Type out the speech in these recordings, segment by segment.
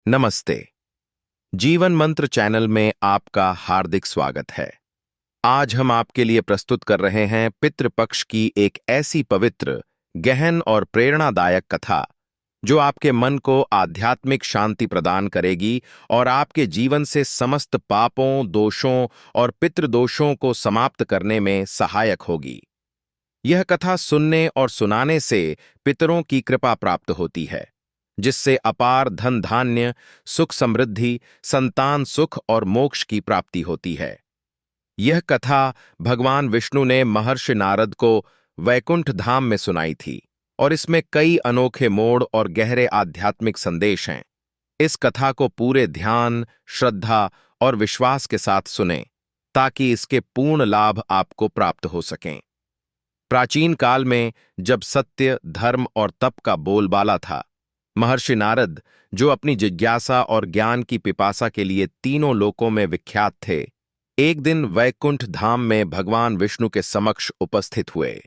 नमस्ते। जीवन मंत्र चैनल में आपका हार्दिक स्वागत है। आज हम आपके लिए प्रस्तुत कर रहे हैं पितृपक्ष की एक ऐसी पवित्र, गहन और प्रेरणादायक कथा जो आपके मन को आध्यात्मिक शांति प्रदान करेगी और आपके जीवन से समस्त पापों, दोषों और पितृदोषों को समाप्त करने में सहायक होगी। यह कथा सुनने और सुनाने से पितरों की कृपा प्राप्त होती है, जिससे अपार धन धान्य, सुख समृद्धि, संतान सुख और मोक्ष की प्राप्ति होती है। यह कथा भगवान विष्णु ने महर्षि नारद को वैकुंठ धाम में सुनाई थी और इसमें कई अनोखे मोड़ और गहरे आध्यात्मिक संदेश हैं। इस कथा को पूरे ध्यान, श्रद्धा और विश्वास के साथ सुनें ताकि इसके पूर्ण लाभ आपको प्राप्त हो सकें। प्राचीन काल में जब सत्य, धर्म और तप का बोलबाला था, महर्षि नारद, जो अपनी जिज्ञासा और ज्ञान की पिपासा के लिए तीनों लोकों में विख्यात थे, एक दिन वैकुंठ धाम में भगवान विष्णु के समक्ष उपस्थित हुए।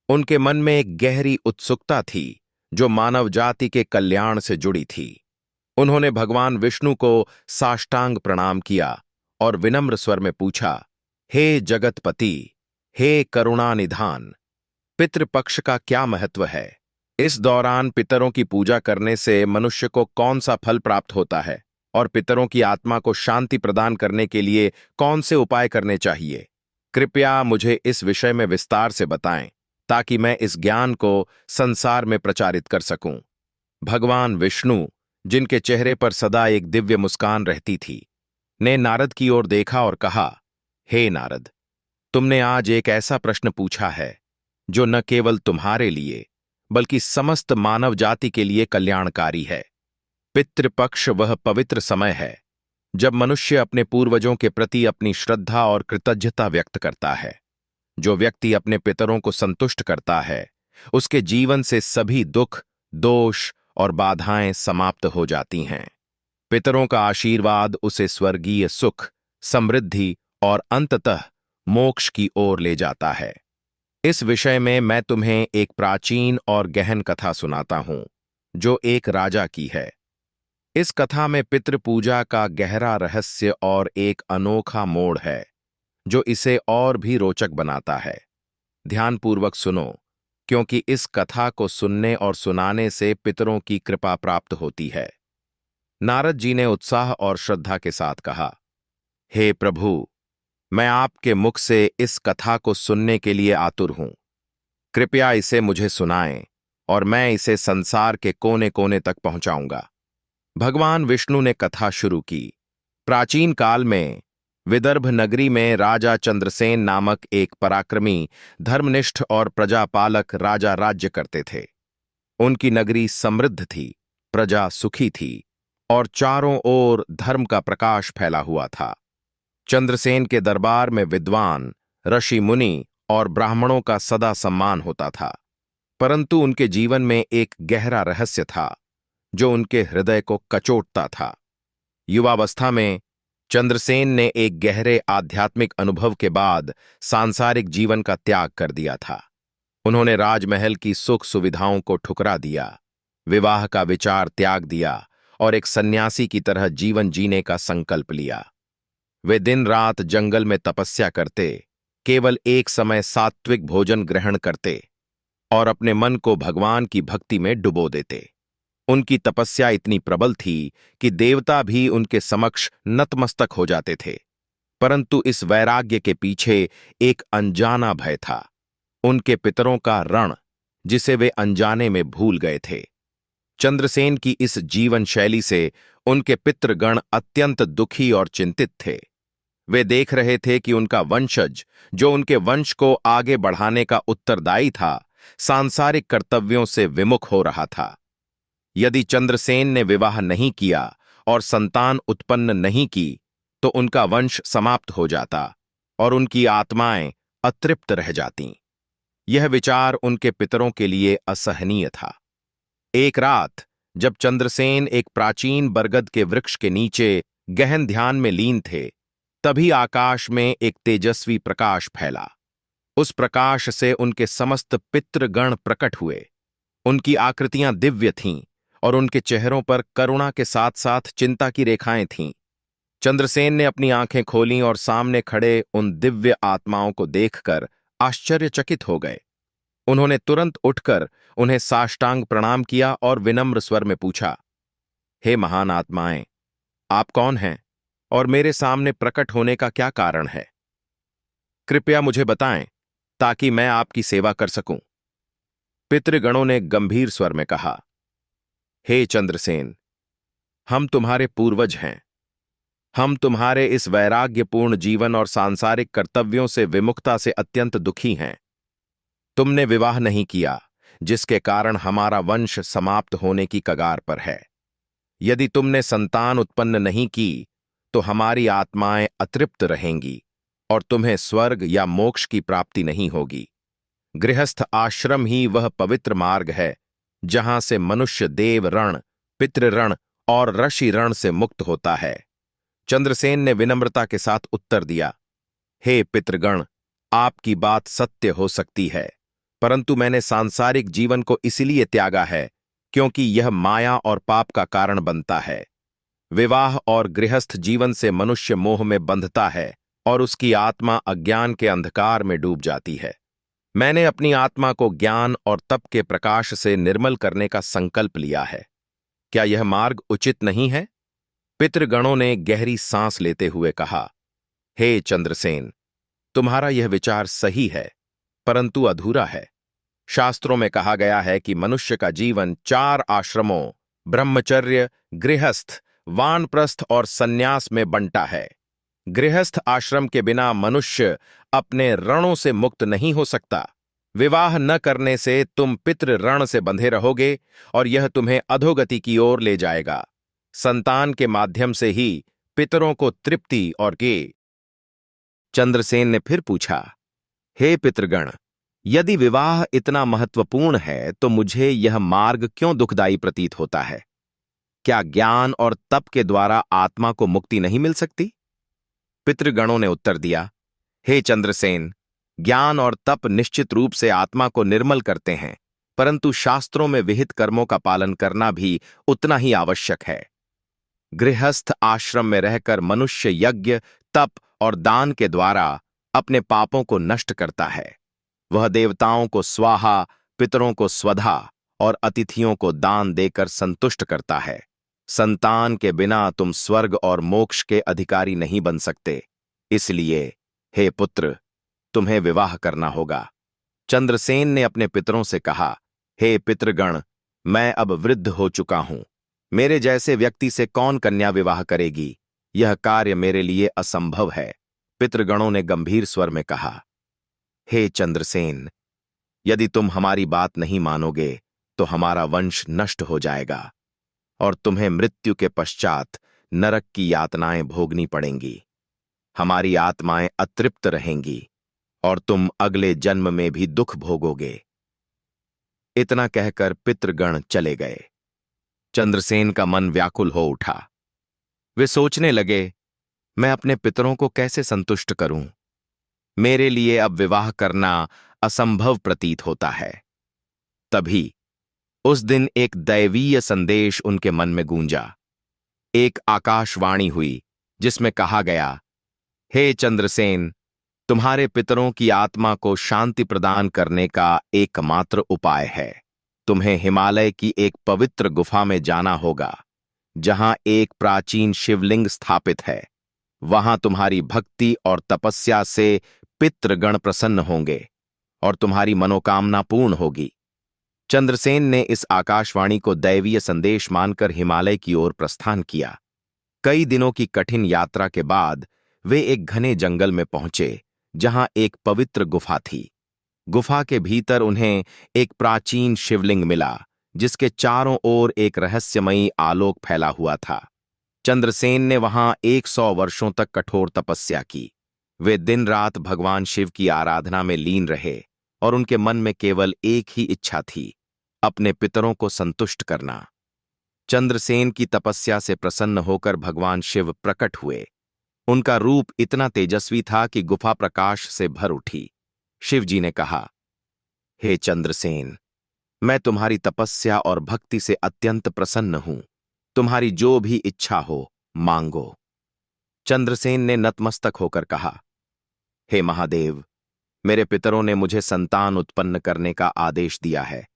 उनके मन में एक गहरी उत्सुकता थी जो मानव जाति के कल्याण से जुड़ी थी। उन्होंने भगवान विष्णु को साष्टांग प्रणाम किया और विनम्र स्वर में पूछा, हे जगतपति, हे करुणा निधान, पितृपक्ष का क्या महत्व है? इस दौरान पितरों की पूजा करने से मनुष्य को कौन सा फल प्राप्त होता है और पितरों की आत्मा को शांति प्रदान करने के लिए कौन से उपाय करने चाहिए? कृपया मुझे इस विषय में विस्तार से बताएं ताकि मैं इस ज्ञान को संसार में प्रचारित कर सकूं। भगवान विष्णु, जिनके चेहरे पर सदा एक दिव्य मुस्कान रहती थी, ने नारद की ओर देखा और कहा, हे नारद, तुमने आज एक ऐसा प्रश्न पूछा है जो न केवल तुम्हारे लिए बल्कि समस्त मानव जाति के लिए कल्याणकारी है। पितृपक्ष वह पवित्र समय है जब मनुष्य अपने पूर्वजों के प्रति अपनी श्रद्धा और कृतज्ञता व्यक्त करता है। जो व्यक्ति अपने पितरों को संतुष्ट करता है, उसके जीवन से सभी दुख, दोष और बाधाएं समाप्त हो जाती हैं। पितरों का आशीर्वाद उसे स्वर्गीय सुख, समृद्धि और अंततः मोक्ष की ओर ले जाता है। इस विषय में मैं तुम्हें एक प्राचीन और गहन कथा सुनाता हूं जो एक राजा की है। इस कथा में पितृपूजा का गहरा रहस्य और एक अनोखा मोड़ है जो इसे और भी रोचक बनाता है। ध्यानपूर्वक सुनो, क्योंकि इस कथा को सुनने और सुनाने से पितरों की कृपा प्राप्त होती है। नारद जी ने उत्साह और श्रद्धा के साथ कहा, हे प्रभु, मैं आपके मुख से इस कथा को सुनने के लिए आतुर हूं। कृपया इसे मुझे सुनाएं और मैं इसे संसार के कोने कोने तक पहुंचाऊंगा। भगवान विष्णु ने कथा शुरू की। प्राचीन काल में विदर्भ नगरी में राजा चंद्रसेन नामक एक पराक्रमी, धर्मनिष्ठ और प्रजापालक राजा राज्य करते थे। उनकी नगरी समृद्ध थी, प्रजा सुखी थी और चारों ओर धर्म का प्रकाश फैला हुआ था। चंद्रसेन के दरबार में विद्वान, ऋषि मुनि और ब्राह्मणों का सदा सम्मान होता था, परंतु उनके जीवन में एक गहरा रहस्य था जो उनके हृदय को कचोटता था। युवावस्था में चंद्रसेन ने एक गहरे आध्यात्मिक अनुभव के बाद सांसारिक जीवन का त्याग कर दिया था। उन्होंने राजमहल की सुख सुविधाओं को ठुकरा दिया, विवाह का विचार त्याग दिया और एक सन्यासी की तरह जीवन जीने का संकल्प लिया। वे दिन रात जंगल में तपस्या करते, केवल एक समय सात्विक भोजन ग्रहण करते और अपने मन को भगवान की भक्ति में डुबो देते। उनकी तपस्या इतनी प्रबल थी कि देवता भी उनके समक्ष नतमस्तक हो जाते थे। परंतु इस वैराग्य के पीछे एक अनजाना भय था, उनके पितरों का ऋण, जिसे वे अनजाने में भूल गए थे। चंद्रसेन की इस जीवन शैली से उनके पितृगण अत्यंत दुखी और चिंतित थे। वे देख रहे थे कि उनका वंशज, जो उनके वंश को आगे बढ़ाने का उत्तरदायी था, सांसारिक कर्तव्यों से विमुख हो रहा था। यदि चंद्रसेन ने विवाह नहीं किया और संतान उत्पन्न नहीं की तो उनका वंश समाप्त हो जाता और उनकी आत्माएं अतृप्त रह जातीं। यह विचार उनके पितरों के लिए असहनीय था। एक रात जब चंद्रसेन एक प्राचीन बरगद के वृक्ष के नीचे गहन ध्यान में लीन थे, तभी आकाश में एक तेजस्वी प्रकाश फैला। उस प्रकाश से उनके समस्त पितृगण प्रकट हुए। उनकी आकृतियां दिव्य थीं और उनके चेहरों पर करुणा के साथ साथ चिंता की रेखाएं थीं। चंद्रसेन ने अपनी आंखें खोलीं और सामने खड़े उन दिव्य आत्माओं को देखकर आश्चर्यचकित हो गए। उन्होंने तुरंत उठकर उन्हें साष्टांग प्रणाम किया और विनम्र स्वर में पूछा, हे महान आत्माएं, आप कौन हैं और मेरे सामने प्रकट होने का क्या कारण है? कृपया मुझे बताएं ताकि मैं आपकी सेवा कर सकूं। पितृगणों ने गंभीर स्वर में कहा, हे चंद्रसेन, हम तुम्हारे पूर्वज हैं। हम तुम्हारे इस वैराग्यपूर्ण जीवन और सांसारिक कर्तव्यों से विमुखता से अत्यंत दुखी हैं। तुमने विवाह नहीं किया, जिसके कारण हमारा वंश समाप्त होने की कगार पर है। यदि तुमने संतान उत्पन्न नहीं की, तो हमारी आत्माएं अतृप्त रहेंगी और तुम्हें स्वर्ग या मोक्ष की प्राप्ति नहीं होगी। गृहस्थ आश्रम ही वह पवित्र मार्ग है जहां से मनुष्य देव ऋण, पितृ ऋण और ऋषि ऋण से मुक्त होता है। चंद्रसेन ने विनम्रता के साथ उत्तर दिया, हे पितृगण, आपकी बात सत्य हो सकती है, परंतु मैंने सांसारिक जीवन को इसलिए त्यागा है क्योंकि यह माया और पाप का कारण बनता है। विवाह और गृहस्थ जीवन से मनुष्य मोह में बंधता है और उसकी आत्मा अज्ञान के अंधकार में डूब जाती है। मैंने अपनी आत्मा को ज्ञान और तप के प्रकाश से निर्मल करने का संकल्प लिया है। क्या यह मार्ग उचित नहीं है? पितृगणों ने गहरी सांस लेते हुए कहा, हे चंद्रसेन, तुम्हारा यह विचार सही है, परंतु अधूरा है। शास्त्रों में कहा गया है कि मनुष्य का जीवन 4 आश्रमों ब्रह्मचर्य, गृहस्थ, वानप्रस्थ और सन्यास में बंटा है। गृहस्थ आश्रम के बिना मनुष्य अपने ऋणों से मुक्त नहीं हो सकता। विवाह न करने से तुम पितृ ऋण से बंधे रहोगे और यह तुम्हें अधोगति की ओर ले जाएगा। संतान के माध्यम से ही पितरों को तृप्ति और के। चंद्रसेन ने फिर पूछा, हे पितृगण, यदि विवाह इतना महत्वपूर्ण है तो मुझे यह मार्ग क्यों दुखदायी प्रतीत होता है? क्या ज्ञान और तप के द्वारा आत्मा को मुक्ति नहीं मिल सकती? पितृगणों ने उत्तर दिया, हे चंद्रसेन, ज्ञान और तप निश्चित रूप से आत्मा को निर्मल करते हैं, परंतु शास्त्रों में विहित कर्मों का पालन करना भी उतना ही आवश्यक है। गृहस्थ आश्रम में रहकर मनुष्य यज्ञ, तप और दान के द्वारा अपने पापों को नष्ट करता है। वह देवताओं को स्वाहा, पितरों को स्वधा और अतिथियों को दान देकर संतुष्ट करता है। संतान के बिना तुम स्वर्ग और मोक्ष के अधिकारी नहीं बन सकते। इसलिए हे पुत्र, तुम्हें विवाह करना होगा। चंद्रसेन ने अपने पितरों से कहा, हे पितृगण, मैं अब वृद्ध हो चुका हूं। मेरे जैसे व्यक्ति से कौन कन्या विवाह करेगी? यह कार्य मेरे लिए असंभव है। पितृगणों ने गंभीर स्वर में कहा, हे चंद्रसेन, यदि तुम हमारी बात नहीं मानोगे तो हमारा वंश नष्ट हो जाएगा और तुम्हें मृत्यु के पश्चात नरक की यातनाएं भोगनी पड़ेंगी। हमारी आत्माएं अतृप्त रहेंगी और तुम अगले जन्म में भी दुख भोगोगे। इतना कहकर पितृगण चले गए। चंद्रसेन का मन व्याकुल हो उठा। वे सोचने लगे, मैं अपने पितरों को कैसे संतुष्ट करूं? मेरे लिए अब विवाह करना असंभव प्रतीत होता है। तभी उस दिन एक दैवीय संदेश उनके मन में गूंजा। एक आकाशवाणी हुई जिसमें कहा गया, हे चंद्रसेन, तुम्हारे पितरों की आत्मा को शांति प्रदान करने का एकमात्र उपाय है। तुम्हें हिमालय की एक पवित्र गुफा में जाना होगा, जहां एक प्राचीन शिवलिंग स्थापित है। वहां तुम्हारी भक्ति और तपस्या से पितृगण प्रसन्न होंगे और तुम्हारी मनोकामना पूर्ण होगी। चंद्रसेन ने इस आकाशवाणी को दैवीय संदेश मानकर हिमालय की ओर प्रस्थान किया। कई दिनों की कठिन यात्रा के बाद वे एक घने जंगल में पहुंचे, जहां एक पवित्र गुफा थी। गुफा के भीतर उन्हें एक प्राचीन शिवलिंग मिला, जिसके चारों ओर एक रहस्यमयी आलोक फैला हुआ था। चंद्रसेन ने वहां 100 वर्षों तक कठोर तपस्या की। वे दिन रात भगवान शिव की आराधना में लीन रहे और उनके मन में केवल एक ही इच्छा थी, अपने पितरों को संतुष्ट करना। चंद्रसेन की तपस्या से प्रसन्न होकर भगवान शिव प्रकट हुए। उनका रूप इतना तेजस्वी था कि गुफा प्रकाश से भर उठी। शिव जी ने कहा, हे चंद्रसेन, मैं तुम्हारी तपस्या और भक्ति से अत्यंत प्रसन्न हूं। तुम्हारी जो भी इच्छा हो मांगो। चंद्रसेन ने नतमस्तक होकर कहा, हे महादेव, मेरे पितरों ने मुझे संतान उत्पन्न करने का आदेश दिया है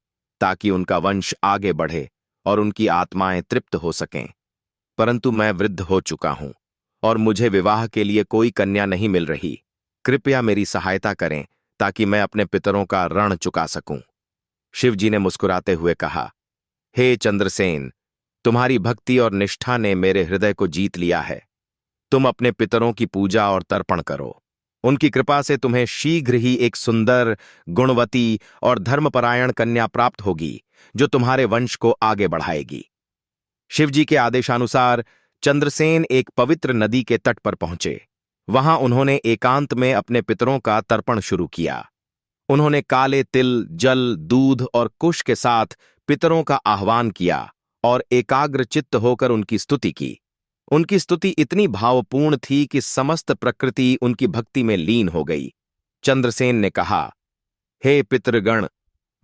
ताकि उनका वंश आगे बढ़े और उनकी आत्माएं तृप्त हो सकें। परंतु मैं वृद्ध हो चुका हूं और मुझे विवाह के लिए कोई कन्या नहीं मिल रही। कृपया मेरी सहायता करें ताकि मैं अपने पितरों का ऋण चुका सकूं। शिवजी ने मुस्कुराते हुए कहा, हे चंद्रसेन, तुम्हारी भक्ति और निष्ठा ने मेरे हृदय को जीत लिया है। तुम अपने पितरों की पूजा और तर्पण करो। उनकी कृपा से तुम्हें शीघ्र ही एक सुंदर, गुणवती और धर्मपरायण कन्या प्राप्त होगी जो तुम्हारे वंश को आगे बढ़ाएगी। शिवजी के आदेशानुसार चंद्रसेन एक पवित्र नदी के तट पर पहुंचे। वहां उन्होंने एकांत में अपने पितरों का तर्पण शुरू किया। उन्होंने काले तिल, जल, दूध और कुश के साथ पितरों का आह्वान किया और एकाग्र चित्त होकर उनकी स्तुति की। उनकी स्तुति इतनी भावपूर्ण थी कि समस्त प्रकृति उनकी भक्ति में लीन हो गई। चंद्रसेन ने कहा, हे पितृगण,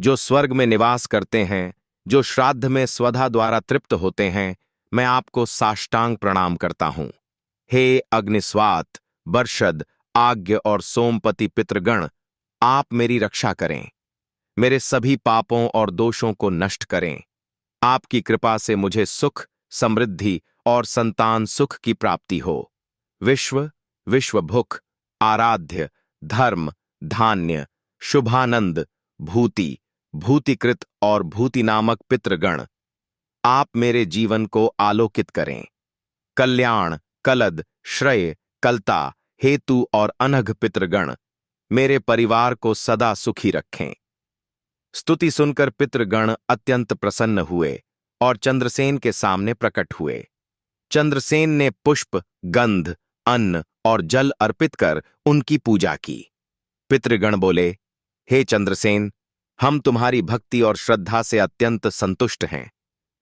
जो स्वर्ग में निवास करते हैं, जो श्राद्ध में स्वधा द्वारा तृप्त होते हैं, मैं आपको साष्टांग प्रणाम करता हूं। हे अग्निस्वात, बर्षद, आज्ञ और सोमपति पितृगण, आप मेरी रक्षा करें। मेरे सभी पापों और दोषों को नष्ट करें। आपकी कृपा से मुझे सुख, समृद्धि और संतान सुख की प्राप्ति हो। विश्व, विश्वभुक, आराध्य, धर्म, धान्य, शुभानंद, भूति, भूतिकृत और भूति नामक पितृगण, आप मेरे जीवन को आलोकित करें। कल्याण, कलद, श्रेय, कलता, हेतु और अनघ पितृगण, मेरे परिवार को सदा सुखी रखें। स्तुति सुनकर पितृगण अत्यंत प्रसन्न हुए और चंद्रसेन के सामने प्रकट हुए। चंद्रसेन ने पुष्प, गंध, अन्न और जल अर्पित कर उनकी पूजा की। पितृगण बोले, हे चंद्रसेन, हम तुम्हारी भक्ति और श्रद्धा से अत्यंत संतुष्ट हैं।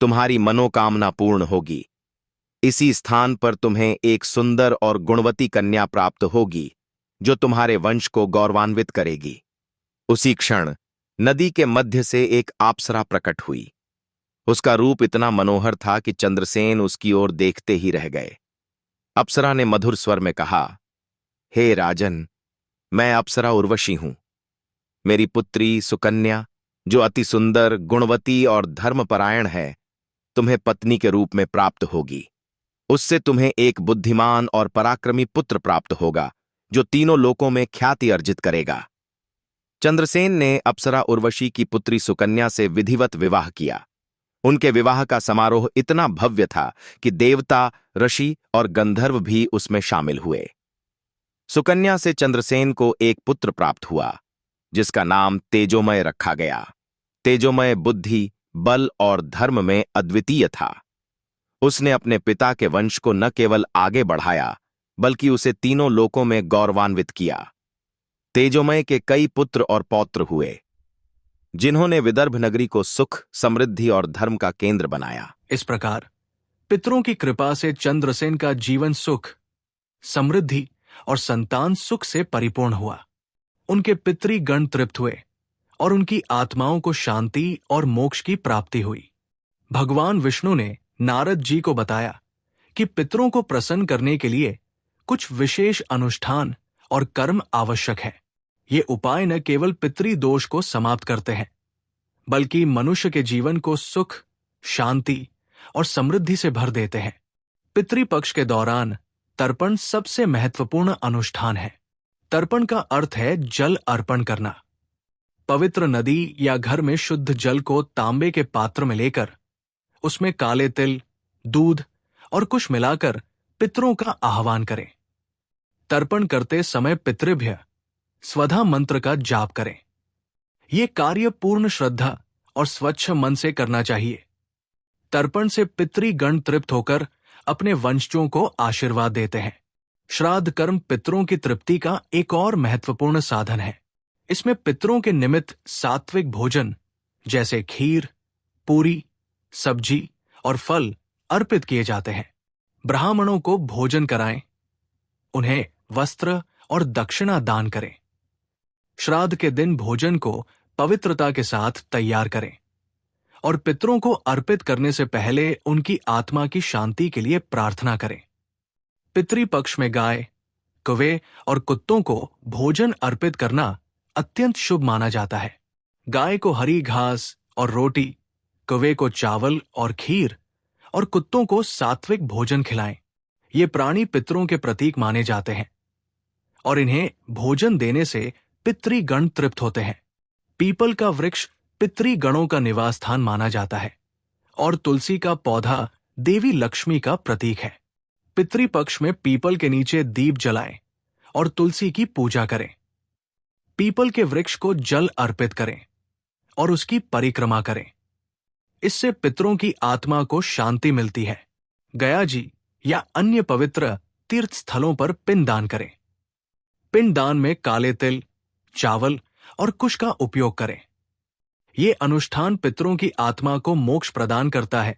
तुम्हारी मनोकामना पूर्ण होगी। इसी स्थान पर तुम्हें एक सुंदर और गुणवती कन्या प्राप्त होगी जो तुम्हारे वंश को गौरवान्वित करेगी। उसी क्षण नदी के मध्य से एक अप्सरा प्रकट हुई। उसका रूप इतना मनोहर था कि चंद्रसेन उसकी ओर देखते ही रह गए। अप्सरा ने मधुर स्वर में कहा, हे राजन, मैं अप्सरा उर्वशी हूं। मेरी पुत्री सुकन्या, जो अति सुंदर, गुणवती और धर्मपरायण है, तुम्हें पत्नी के रूप में प्राप्त होगी। उससे तुम्हें एक बुद्धिमान और पराक्रमी पुत्र प्राप्त होगा जो तीनों लोकों में ख्याति अर्जित करेगा। चंद्रसेन ने अप्सरा उर्वशी की पुत्री सुकन्या से विधिवत विवाह किया। उनके विवाह का समारोह इतना भव्य था कि देवता, ऋषि और गंधर्व भी उसमें शामिल हुए। सुकन्या से चंद्रसेन को एक पुत्र प्राप्त हुआ जिसका नाम तेजोमय रखा गया। तेजोमय बुद्धि, बल और धर्म में अद्वितीय था। उसने अपने पिता के वंश को न केवल आगे बढ़ाया बल्कि उसे तीनों लोकों में गौरवान्वित किया। तेजोमय के कई पुत्र और पौत्र हुए जिन्होंने विदर्भ नगरी को सुख, समृद्धि और धर्म का केंद्र बनाया। इस प्रकार पितरों की कृपा से चंद्रसेन का जीवन सुख, समृद्धि और संतान सुख से परिपूर्ण हुआ। उनके पितृगण तृप्त हुए और उनकी आत्माओं को शांति और मोक्ष की प्राप्ति हुई। भगवान विष्णु ने नारद जी को बताया कि पितरों को प्रसन्न करने के लिए कुछ विशेष अनुष्ठान और कर्म आवश्यक है। ये उपाय न केवल पितृदोष को समाप्त करते हैं बल्कि मनुष्य के जीवन को सुख, शांति और समृद्धि से भर देते हैं। पितृपक्ष के दौरान तर्पण सबसे महत्वपूर्ण अनुष्ठान है। तर्पण का अर्थ है जल अर्पण करना। पवित्र नदी या घर में शुद्ध जल को तांबे के पात्र में लेकर उसमें काले तिल, दूध और कुश मिलाकर पितरों का आह्वान करें। तर्पण करते समय पितृभ्य स्वधा मंत्र का जाप करें। यह कार्य पूर्ण श्रद्धा और स्वच्छ मन से करना चाहिए। तर्पण से पितृगण तृप्त होकर अपने वंशजों को आशीर्वाद देते हैं। श्राद्ध कर्म पितरों की तृप्ति का एक और महत्वपूर्ण साधन है। इसमें पितरों के निमित्त सात्विक भोजन जैसे खीर, पूरी, सब्जी और फल अर्पित किए जाते हैं। ब्राह्मणों को भोजन कराएं, उन्हें वस्त्र और दक्षिणा दान करें। श्राद्ध के दिन भोजन को पवित्रता के साथ तैयार करें। और पितरों को अर्पित करने से पहले उनकी आत्मा की शांति के लिए प्रार्थना करें। पितृपक्ष में गाय, कौवे और कुत्तों को भोजन अर्पित करना अत्यंत शुभ माना जाता है। गाय को हरी घास और रोटी, कौवे को चावल और खीर और कुत्तों को सात्विक भोजन खिलाएं। ये प्राणी पितरों के प्रतीक माने जाते हैं और इन्हें भोजन देने से पितृगण तृप्त होते हैं। पीपल का वृक्ष पितृगणों का निवास स्थान माना जाता है और तुलसी का पौधा देवी लक्ष्मी का प्रतीक है। पितृपक्ष में पीपल के नीचे दीप जलाएं और तुलसी की पूजा करें। पीपल के वृक्ष को जल अर्पित करें और उसकी परिक्रमा करें। इससे पितरों की आत्मा को शांति मिलती है। गया जी या अन्य पवित्र तीर्थ स्थलों पर पिंडदान करें। पिंडदान में काले तिल, चावल और कुश का उपयोग करें। ये अनुष्ठान पितरों की आत्मा को मोक्ष प्रदान करता है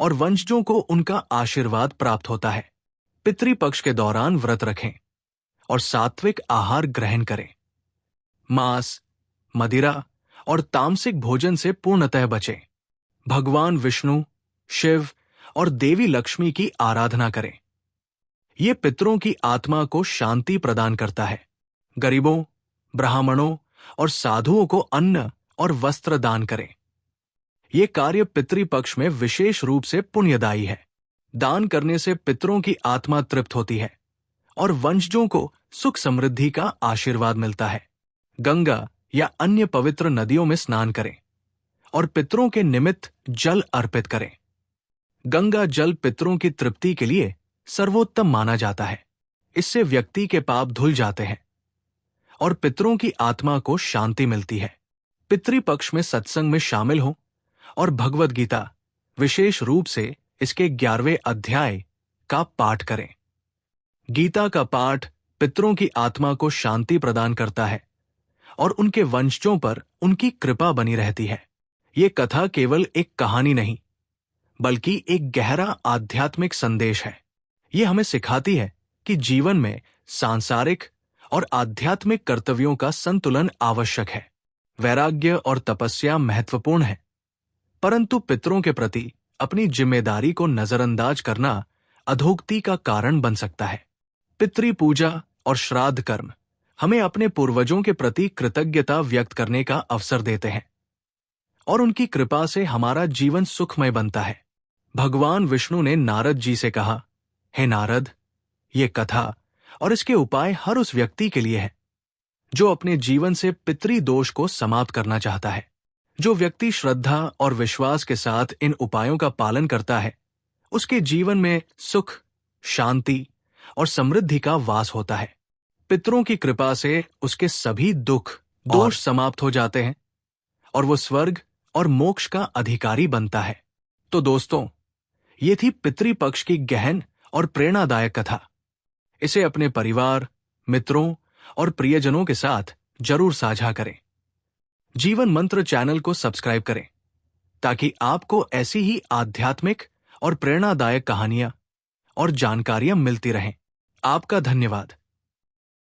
और वंशजों को उनका आशीर्वाद प्राप्त होता है। पितृपक्ष के दौरान व्रत रखें और सात्विक आहार ग्रहण करें। मांस, मदिरा और तामसिक भोजन से पूर्णतः बचें। भगवान विष्णु, शिव और देवी लक्ष्मी की आराधना करें। ये पितरों की आत्मा को शांति प्रदान करता है। गरीबों, ब्राह्मणों और साधुओं को अन्न और वस्त्र दान करें। ये कार्य पितृपक्ष में विशेष रूप से पुण्यदायी है। दान करने से पितरों की आत्मा तृप्त होती है और वंशजों को सुख समृद्धि का आशीर्वाद मिलता है। गंगा या अन्य पवित्र नदियों में स्नान करें और पितरों के निमित्त जल अर्पित करें। गंगा जल पितरों की तृप्ति के लिए सर्वोत्तम माना जाता है। इससे व्यक्ति के पाप धुल जाते हैं और पितरों की आत्मा को शांति मिलती है। पितृपक्ष में सत्संग में शामिल हो और भगवद गीता, विशेष रूप से इसके 11वें अध्याय का पाठ करें। गीता का पाठ पितरों की आत्मा को शांति प्रदान करता है और उनके वंशजों पर उनकी कृपा बनी रहती है। ये कथा केवल एक कहानी नहीं, बल्कि एक गहरा आध्यात्मिक संदेश है। ये हमें सिखाती है कि जीवन में सांसारिक और आध्यात्मिक कर्तव्यों का संतुलन आवश्यक है। वैराग्य और तपस्या महत्वपूर्ण है, परंतु पितरों के प्रति अपनी जिम्मेदारी को नजरअंदाज करना अधोगति का कारण बन सकता है। पितृ पूजा और श्राद्ध कर्म हमें अपने पूर्वजों के प्रति कृतज्ञता व्यक्त करने का अवसर देते हैं और उनकी कृपा से हमारा जीवन सुखमय बनता है। भगवान विष्णु ने नारद जी से कहा, हे नारद, ये कथा और इसके उपाय हर उस व्यक्ति के लिए है जो अपने जीवन से पितृदोष को समाप्त करना चाहता है। जो व्यक्ति श्रद्धा और विश्वास के साथ इन उपायों का पालन करता है, उसके जीवन में सुख, शांति और समृद्धि का वास होता है। पितरों की कृपा से उसके सभी दुख, दोष समाप्त हो जाते हैं और वो स्वर्ग और मोक्ष का अधिकारी बनता है। तो दोस्तों, ये थी पितृपक्ष की गहन और प्रेरणादायक कथा। इसे अपने परिवार, मित्रों और प्रियजनों के साथ जरूर साझा करें। जीवन मंत्र चैनल को सब्सक्राइब करें ताकि आपको ऐसी ही आध्यात्मिक और प्रेरणादायक कहानियां और जानकारियां मिलती रहें। आपका धन्यवाद।